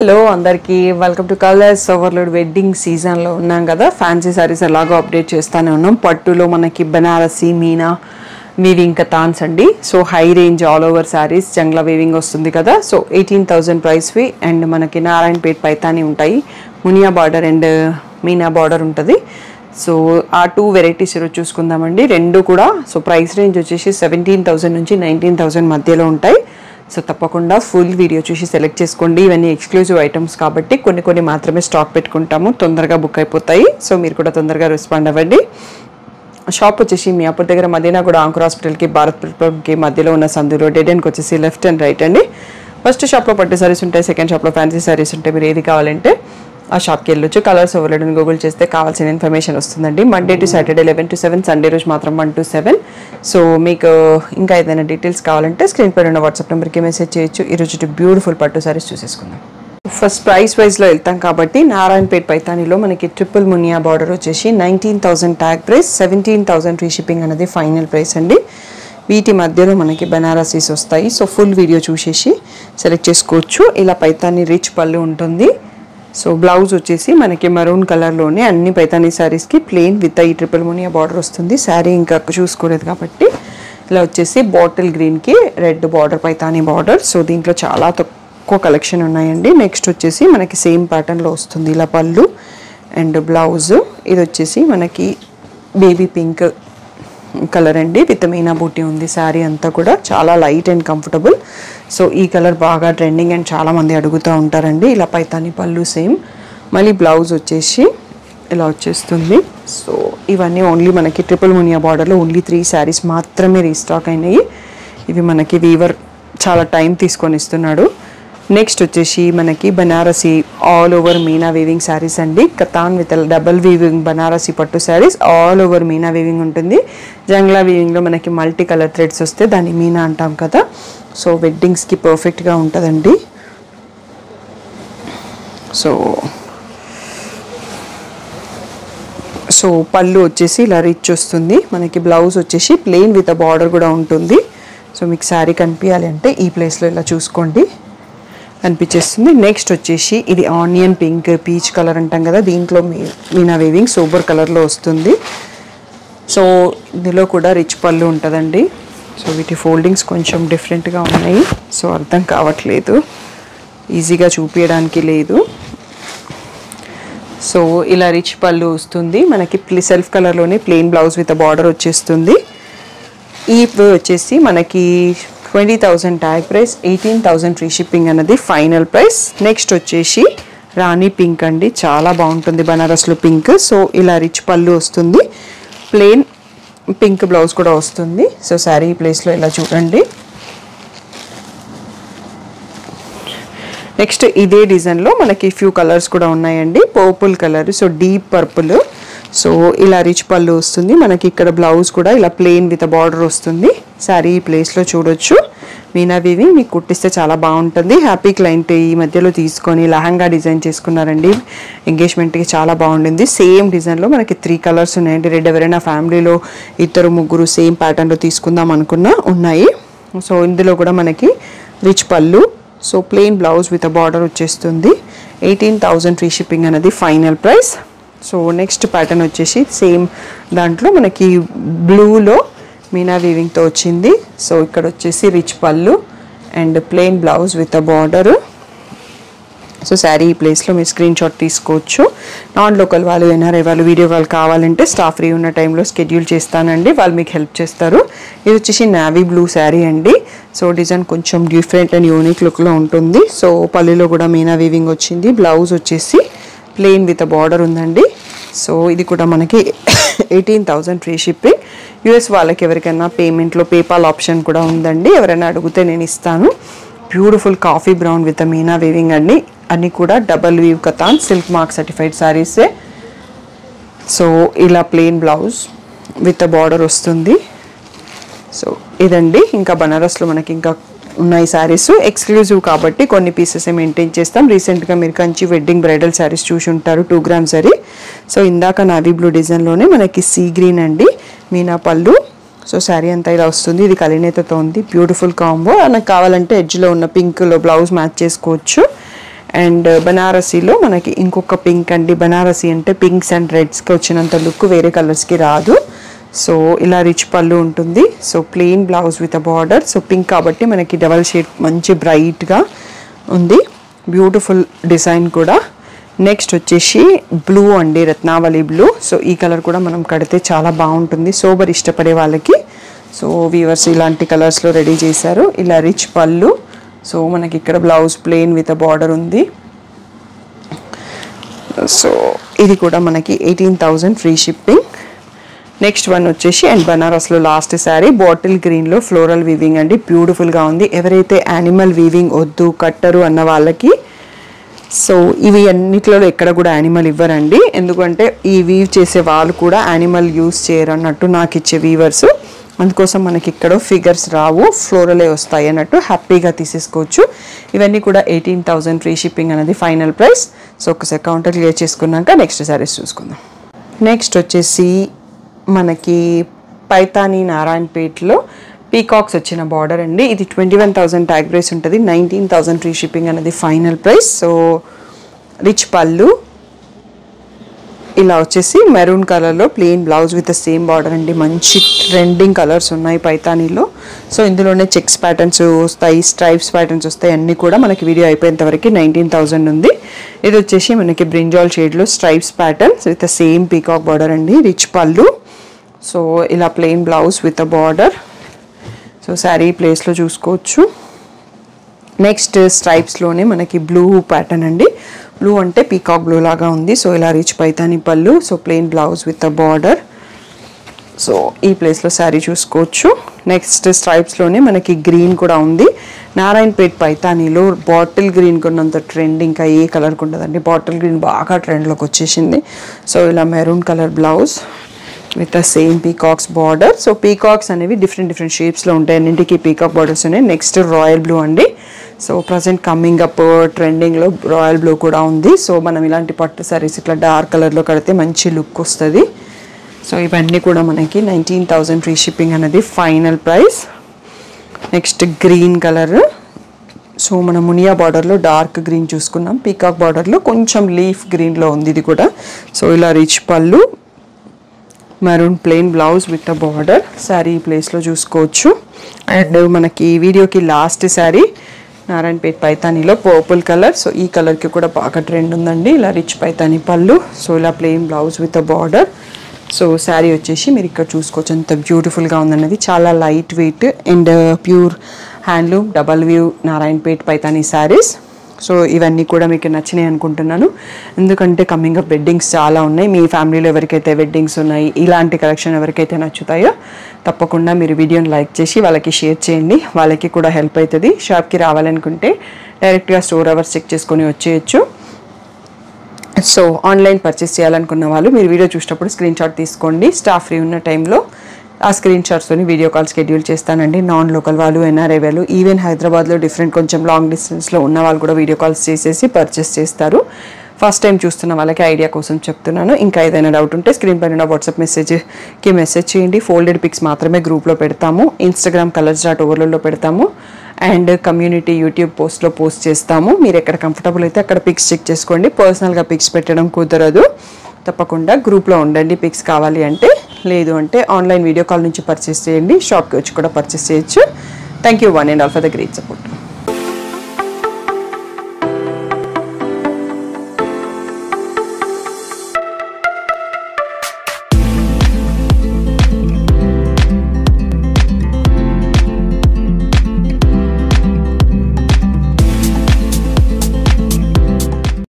Hello అందరికీ welcome to colours overload wedding సీజన్లో ఉన్నాం కదా. ఫ్యాన్సీ సారీస్ ఎలాగో అప్డేట్ చేస్తూనే ఉన్నాం. పట్టులో మనకి బనారసి మీనా వీవింగ్ కతాన్స్ అండి. So high range all over saris jangla weaving వస్తుంది కదా. సో 18,000 ప్రైస్వి అండ్ మనకి నారాయణపేట్ పైతాని ఉంటాయి. Muniya border and Meena border ఉంటుంది. సో ఆ టూ వెరైటీస్ ఈరోజు చూసుకుందామండి. రెండు కూడా సో ప్రైస్ రేంజ్ వచ్చేసి 17,000 నుంచి 19,000 మధ్యలో ఉంటాయి. సో తప్పకుండా ఫుల్ వీడియో చూసి సెలెక్ట్ చేసుకోండి. ఇవన్నీ ఎక్స్క్లూజివ్ ఐటమ్స్ కాబట్టి కొన్ని మాత్రమే స్టాక్ పెట్టుకుంటాము, తొందరగా బుక్ అయిపోతాయి. సో మీరు కూడా తొందరగా రెస్పాండ్ అవ్వండి. షాప్ వచ్చేసి మియాపూర్ దగ్గర మదీనా కూడా ఆంకర్ హాస్పిటల్కి భారత్ పెట్రోల్కి మధ్యలో ఉన్న సందులో డెడ్ ఎండ్కి వచ్చేసి లెఫ్ట్ అండ్ రైట్ అండి. ఫస్ట్ షాప్లో పట్టు సారీస్ ఉంటాయి, సెకండ్ షాప్లో ఫ్యాన్సీ సారీస్ ఉంటాయి. మీరు ఏది కావాలంటే ఆ షాప్కి వెళ్ళొచ్చు. కలర్స్ ఓవర్లోడ్ గూగుల్ చేస్తే కావాల్సిన ఇన్ఫర్మేషన్ వస్తుందండి. Monday to Saturday 11 to 7, Sunday రోజు మాత్రం 1 to 7. సో మీకు ఇంకా ఏదైనా డీటెయిల్స్ కావాలంటే స్క్రీన్ పైన ఉన్న వాట్సాప్ నెంబర్కి మెసేజ్ చేయొచ్చు. ఈరోజు బ్యూటిఫుల్ పట్టు సారీస్ చూసేసుకుందాం. ఫస్ట్ ప్రైస్ వైజ్లో వెళ్తాం కాబట్టి నారాయణపేట్ పైతానిలో మనకి ట్రిపుల్ మునియా బార్డర్ వచ్చేసి 19,000 ట్యాగ్ ప్రైస్, 17,000 ఫ్రీ షిప్పింగ్ అనేది ఫైనల్ ప్రైస్ అండి. వీటి మధ్యలో మనకి బనారసీస్ వస్తాయి. సో ఫుల్ వీడియో చూసేసి సెలెక్ట్ చేసుకోవచ్చు. ఇలా పైతాని రిచ్ పళ్ళు ఉంటుంది. సో బ్లౌజ్ వచ్చేసి మనకి మరూన్ కలర్లోనే అన్ని పైతానీ శారీస్కి ప్లెయిన్ విత్ ఈ ట్రిపుల్ మునియా బార్డర్ వస్తుంది. శారీ ఇంకా చూసుకోలేదు కాబట్టి ఇలా వచ్చేసి బాటిల్ గ్రీన్కి red border Paithani border. So దీంట్లో చాలా తక్కువ కలెక్షన్ ఉన్నాయండి. నెక్స్ట్ వచ్చేసి మనకి సేమ్ ప్యాటర్న్లో వస్తుంది ఇలా పళ్ళు అండ్ బ్లౌజ్. ఇది వచ్చేసి మనకి బేబీ పింక్ కలర్ అండి విత్ మీనా బూటీ ఉంది. శారీ అంతా కూడా చాలా లైట్ అండ్ కంఫర్టబుల్. సో ఈ కలర్ బాగా ట్రెండింగ్ అండ్ చాలామంది అడుగుతూ ఉంటారండి. ఇలా పైతాని పళ్ళు సేమ్, మళ్ళీ బ్లౌజ్ వచ్చేసి ఇలా వచ్చేస్తుంది. సో ఇవన్నీ ఓన్లీ మనకి ట్రిపుల్ మునియా బార్డర్లో ఓన్లీ 3 శారీస్ మాత్రమే రీస్టాక్ అయినాయి. ఇవి మనకి వీవర్ చాలా టైం తీసుకొని ఇస్తున్నాడు. నెక్స్ట్ వచ్చేసి మనకి Banarasi all over meena weaving saris అండి. Katan with double weaving Banarasi పట్టు saris all over meena weaving ఉంటుంది. జంగ్లా వీవింగ్లో మనకి మల్టీ కలర్ థ్రెడ్స్ వస్తే దాన్ని మీనా అంటాం కదా. సో వెడ్డింగ్స్కి పర్ఫెక్ట్గా ఉంటుందండి. సో పళ్ళు వచ్చేసి ఇలా రిచ్ వస్తుంది. మనకి బ్లౌజ్ వచ్చేసి ప్లెయిన్ విత్ బార్డర్ కూడా ఉంటుంది. సో మీకు శారీ కనిపించాలి అంటే ఈ ప్లేస్లో ఇలా చూసుకోండి, కనిపించేస్తుంది. నెక్స్ట్ వచ్చేసి ఇది ఆనియన్ పింక్ పీచ్ కలర్ అంటాం కదా, దీంట్లో మీనా వీవింగ్ సూపర్ కలర్లో వస్తుంది. సో ఇందులో కూడా రిచ్ పళ్ళు ఉంటుందండి. సో వీటి ఫోల్డింగ్స్ కొంచెం డిఫరెంట్గా ఉన్నాయి. సో అర్థం కావట్లేదు, ఈజీగా చూపించడానికి లేదు. సో ఇలా రిచ్ పళ్ళు వస్తుంది. మనకి సెల్ఫ్ కలర్లోనే ప్లెయిన్ బ్లౌజ్ విత్ బార్డర్ వచ్చేస్తుంది. ఈ వచ్చేసి మనకి 20,000 ట్యాగ్ ప్రైస్, 18,000 ఫ్రీ షిప్పింగ్ అన్నది ఫైనల్ ప్రైస్. నెక్స్ట్ వచ్చేసి రాణి పింక్ అండి, చాలా బాగుంటుంది బనారస్లో పింక్. సో ఇలా రిచ్ పళ్ళు వస్తుంది, ప్లెయిన్ పింక్ బ్లౌజ్ కూడా వస్తుంది. సో శారీ ప్లేస్లో ఇలా చూడండి. నెక్స్ట్ ఇదే డిజైన్లో మనకి ఫ్యూ కలర్స్ కూడా ఉన్నాయండి. Purple colour, so deep purple. So ఇలా రిచ్ పళ్ళు వస్తుంది. మనకి ఇక్కడ బ్లౌజ్ కూడా ఇలా ప్లెయిన్ విత్ బార్డర్ వస్తుంది. శారీ ఈ ప్లేస్లో చూడొచ్చు. మీనా వీవింగ్ మీకు కుట్టిస్తే చాలా బాగుంటుంది. హ్యాపీ క్లయింట్ ఈ మధ్యలో తీసుకొని లెహంగా డిజైన్ చేసుకున్నారండి. ఎంగేజ్మెంట్కి చాలా బాగుండింది. సేమ్ డిజైన్లో మనకి 3 కలర్స్ ఉన్నాయండి. రెడ్ ఎవరైనా ఫ్యామిలీలో 2-3 సేమ్ ప్యాటర్న్లో తీసుకుందాం అనుకున్నా ఉన్నాయి. సో ఇందులో కూడా మనకి రిచ్ పళ్ళు, so plain blouse with border వచ్చేస్తుంది. 18,000 ఫ్రీ షిప్పింగ్ అనేది final price. So next pattern వచ్చేసి సేమ్ దాంట్లో మనకి బ్లూలో మీనా వీవింగ్తో వచ్చింది. సో ఇక్కడ వచ్చేసి రిచ్ పళ్ళు and plain blouse with border. So sari ఈ ప్లేస్లో మీరు స్క్రీన్ షాట్ తీసుకోవచ్చు. నాన్ లోకల్ వాళ్ళు ఎన్ఆర్ఐ వాళ్ళు వీడియో వాళ్ళు కావాలంటే స్టాఫ్ ఫ్రీ ఉన్న టైంలో షెడ్యూల్ చేస్తానండి, వాళ్ళు మీకు హెల్ప్ చేస్తారు. ఇది వచ్చేసి నావీ బ్లూ శారీ అండి. సో డిజైన్ కొంచెం డిఫరెంట్ అండ్ యూనిక్ లుక్లో ఉంటుంది. సో పళ్ళులో కూడా మీనా వీవింగ్ వచ్చింది. బ్లౌజ్ వచ్చేసి ప్లెయిన్ విత్ బార్డర్ ఉందండి. సో ఇది కూడా మనకి 18,000 ఫ్రీ షిప్పింగ్. యూఎస్ వాళ్ళకి ఎవరికైనా పేమెంట్లో పేపాల్ ఆప్షన్ కూడా ఉందండి. ఎవరైనా అడిగితే నేను ఇస్తాను. Beautiful coffee brown with meena weaving అండి. అన్నీ కూడా double weave katan silk mark certified శారీసే. సో ఇలా ప్లెయిన్ బ్లౌజ్ విత్ బార్డర్ వస్తుంది. సో ఇదండి. ఇంకా బనారస్లో మనకి ఇంకా ఉన్నాయి శారీస్, ఎక్స్క్లూజివ్ కాబట్టి కొన్ని పీసెస్ మెయింటైన్ చేస్తాం. రీసెంట్గా మీరు కంచి వెడ్డింగ్ బ్రైడల్ శారీస్ చూసి ఉంటారు, 2 గ్రామ్ శారీ. సో ఇందాక నావీ బ్లూ డిజైన్లోనే మనకి సీ గ్రీన్ అండి మీనా పళ్ళు. సో శారీ అంతా ఇలా వస్తుంది. ఇది కలినేతతో ఉంది, బ్యూటిఫుల్ కాంబో. నాకు కావాలంటే ఎడ్జ్లో ఉన్న పింక్లో బ్లౌజ్ మ్యాచ్ చేసుకోవచ్చు. అండ్ బనారసీలో మనకి ఇంకొక పింక్ అండి. బనారసీ అంటే పింక్స్ అండ్ రెడ్స్కి వచ్చినంత లుక్ వేరే కలర్స్కి రాదు. సో ఇలా రిచ్ పళ్ళు ఉంటుంది. So plain blouse with a border. So pink కాబట్టి మనకి డబల్ షేడ్ మంచి బ్రైట్గా ఉంది. బ్యూటిఫుల్ డిజైన్ కూడా. నెక్స్ట్ వచ్చేసి బ్లూ అండి, రత్నావళి బ్లూ. సో ఈ కలర్ కూడా మనం కడితే చాలా బాగుంటుంది సోబర్ ఇష్టపడే వాళ్ళకి. సో వీవర్స్ ఇలాంటి కలర్స్లో రెడీ చేశారు. ఇలా రిచ్ పళ్ళు. సో మనకి ఇక్కడ blouse plain with a border ఉంది. సో ఇది కూడా మనకి 18,000 ఫ్రీ షిప్పింగ్. నెక్స్ట్ వన్ వచ్చేసి అండ్ బనారస్లో లాస్ట్ శారీ బాటిల్ గ్రీన్లో ఫ్లోరల్ వీవింగ్ అండి. బ్యూటిఫుల్గా ఉంది. ఎవరైతే యానిమల్ వీవింగ్ వద్దు కట్టరు అన్న వాళ్ళకి, సో ఇవి అన్నిట్లో ఎక్కడ కూడా యానిమల్ ఇవ్వరండి. ఎందుకంటే ఈ వీవ్ చేసే వాళ్ళు కూడా యానిమల్ యూస్ చేయరు అన్నట్టు నాకు ఇచ్చే వీవర్స్. అందుకోసం మనకి ఇక్కడ ఫిగర్స్ రావు, ఫ్లోరలే వస్తాయి అన్నట్టు హ్యాపీగా తీసేసుకోవచ్చు. ఇవన్నీ కూడా 18,000 ఫ్రీ షిప్పింగ్ అనేది ఫైనల్ ప్రైస్. సో ఒకసారి కౌంటర్ క్లియర్ చేసుకున్నాక నెక్స్ట్ శారీస్ చూసుకుందాం. నెక్స్ట్ వచ్చేసి మనకి పైతానీ నారాయణపేట్లో పీకాక్స్ వచ్చిన బార్డర్ అండి. ఇది 21,000 ట్యాగ్ ప్రైస్ ఉంటుంది. 19,000 ఫ్రీ షిప్పింగ్ అనేది ఫైనల్ ప్రైస్. సో రిచ్ పళ్ళు. ఇలా వచ్చేసి మెరూన్ కలర్లో plain blouse with same border అండి. మంచి ట్రెండింగ్ కలర్స్ ఉన్నాయి పైతానీలో. సో ఇందులోనే చెక్స్ ప్యాటర్న్స్ వస్తాయి, స్ట్రైప్స్ ప్యాటర్న్స్ వస్తాయి. అన్నీ కూడా మనకి వీడియో అయిపోయేంత వరకు 19,000 ఉంది. ఇది వచ్చేసి మనకి బ్రింజాల్ షేడ్లో stripes patterns with same peacock border అండి. రిచ్ పళ్ళు. సో ఇలా plain blouse with border. So sari ప్లేస్లో చూసుకోవచ్చు. నెక్స్ట్ స్ట్రైప్స్లోనే మనకి బ్లూ ప్యాటర్న్ అండి. బ్లూ అంటే పీకాక్ బ్లూ లాగా ఉంది. సో ఇలా రిచ్ పైతానీ పళ్ళు. So plain blouse with a border. So ఈ ప్లేస్లో శారీ చూసుకోవచ్చు. నెక్స్ట్ స్ట్రైప్స్లోనే మనకి గ్రీన్ కూడా ఉంది. నారాయణపేట్ పైతానీలో బాటిల్ గ్రీన్ కొన్నంత ట్రెండ్ ఇంకా ఏ కలర్కి ఉండదండి. బాటిల్ గ్రీన్ బాగా ట్రెండ్లోకి వచ్చేసింది. సో ఇలా maroon colour blouse with the same peacocks border. So peacocks అనేవి డిఫరెంట్ షేప్స్లో ఉంటాయి. అన్నింటికి పీకాక్ బార్డర్స్ ఉన్నాయి. నెక్స్ట్ రాయల్ బ్లూ అండి. సో ప్రజెంట్ కమింగ్ అప్ ట్రెండింగ్లో రాయల్ బ్లూ కూడా ఉంది. సో మనం ఇలాంటి పట్టు సారీస్ ఇట్లా డార్క్ కలర్లో కడితే మంచి లుక్ వస్తుంది. సో ఇవన్నీ కూడా మనకి 19,000 ఫ్రీ షిప్పింగ్ అనేది final price. Next green colour. So మనం మునియా బార్డర్లో డార్క్ గ్రీన్ చూసుకున్నాం. పీకాక్ బార్డర్లో కొంచెం లీఫ్ గ్రీన్లో ఉంది ఇది కూడా. సో ఇలా rich pallu, maroon plain blouse with a border. Sari ప్లేస్లో చూసుకోవచ్చు. అండ్ మనకి వీడియోకి లాస్ట్ శారీ నారాయణపేట్ పైతానీలో పర్పుల్ కలర్. సో ఈ కలర్కి కూడా బాగా ట్రెండ్ ఉందండి. ఇలా రిచ్ పైతానీ పళ్ళు. సో ఇలా plain blouse with a border. So sari వచ్చేసి మీరు ఇక్కడ చూసుకోవచ్చు ఎంత బ్యూటిఫుల్గా ఉందన్నది. చాలా light weight and pure handloom double view Narayanpet Paithani saris. So ఇవన్నీ కూడా మీకు నచ్చినాయి అనుకుంటున్నాను. ఎందుకంటే కమింగ్ అప్ వెడ్డింగ్స్ చాలా ఉన్నాయి. మీ ఫ్యామిలీలో ఎవరికైతే వెడ్డింగ్స్ ఉన్నాయి, ఇలాంటి కలెక్షన్ ఎవరికైతే నచ్చుతాయో తప్పకుండా మీరు వీడియోని లైక్ చేసి వాళ్ళకి షేర్ చేయండి. వాళ్ళకి కూడా హెల్ప్ అవుతుంది. షాప్కి రావాలనుకుంటే డైరెక్ట్గా స్టోర్ అవర్స్ చెక్ చేసుకొని వచ్చేయచ్చు. సో ఆన్లైన్ పర్చేస్ చేయాలనుకున్న వాళ్ళు మీరు వీడియో చూసేటప్పుడు స్క్రీన్ షాట్ తీసుకోండి. స్టాఫ్ ఫ్రీ ఉన్న టైంలో ఆ స్క్రీన్ షాట్స్తోని వీడియో కాల్ షెడ్యూల్ చేస్తానండి. నాన్ లోకల్ వాళ్ళు, ఎన్ఆర్ఐ వాళ్ళు, ఈవెన్ హైదరాబాద్లో డిఫరెంట్ కొంచెం లాంగ్ డిస్టెన్స్లో ఉన్న వాళ్ళు కూడా వీడియో కాల్స్ చేసేసి పర్చేస్ చేస్తారు. ఫస్ట్ టైం చూస్తున్న వాళ్ళకి ఐడియా కోసం చెప్తున్నాను. ఇంకా ఏదైనా డౌట్ ఉంటే స్క్రీన్ పైన వాట్సాప్ మెసేజ్ చేయండి. ఫోల్డెడ్ పిక్స్ మాత్రమే గ్రూప్లో పెడతాము. ఇన్స్టాగ్రామ్ colors.overloadలో పెడతాము. అండ్ కమ్యూనిటీ యూట్యూబ్ పోస్ట్లో పోస్ట్ చేస్తాము. మీరు ఎక్కడ కంఫర్టబుల్ అయితే అక్కడ పిక్స్ చెక్ చేసుకోండి. పర్సనల్గా పిక్స్ పెట్టడం కుదరదు. తప్పకుండా గ్రూప్లో ఉండండి పిక్స్ కావాలి అంటే. లేదు అంటే ఆన్లైన్ వీడియో కాల్ నుంచి పర్చేస్ చేయండి. షాప్కి వచ్చి కూడా పర్చేస్ చేయొచ్చు. Thank you one and all for the great support.